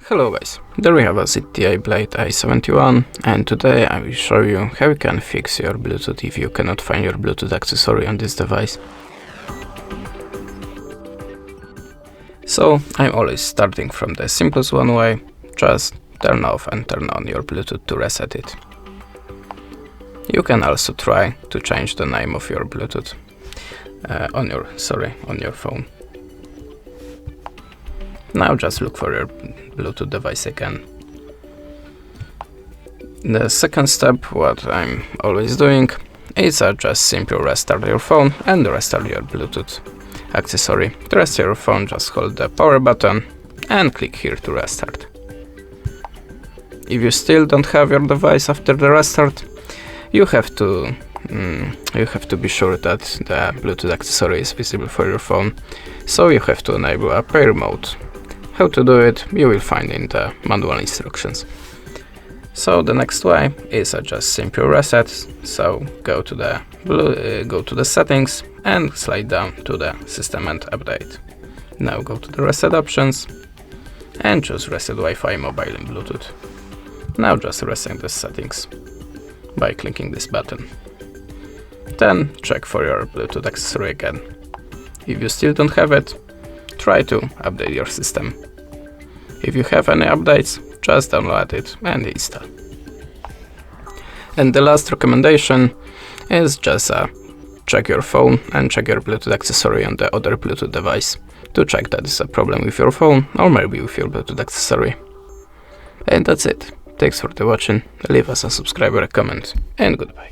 Hello guys, there we have a ZTE Blade A71, and today I will show you how you can fix your Bluetooth if you cannot find your Bluetooth accessory on this device. So I'm always starting from the simplest one way, just turn off and turn on your Bluetooth to reset it. You can also try to change the name of your Bluetooth on your phone. Now just look for your Bluetooth device again. The second step, what I'm always doing, is just simply restart your phone and restart your Bluetooth accessory. To restart your phone, just hold the power button and click here to restart. If you still don't have your device after the restart, you have to be sure that the Bluetooth accessory is visible for your phone, so you have to enable a pair mode. How to do it, you will find in the manual instructions. So the next way is just simple reset. So go to the settings and slide down to the system and update. Now go to the reset options and choose reset Wi-Fi, mobile and Bluetooth. Now just reset the settings by clicking this button. Then check for your Bluetooth accessory again. If you still don't have it, try to update your system. If you have any updates, just download it and install. And the last recommendation is just check your phone and check your Bluetooth accessory on the other Bluetooth device to check that it's a problem with your phone or maybe with your Bluetooth accessory. And that's it. Thanks for watching. Leave us a subscribe or a comment, and goodbye.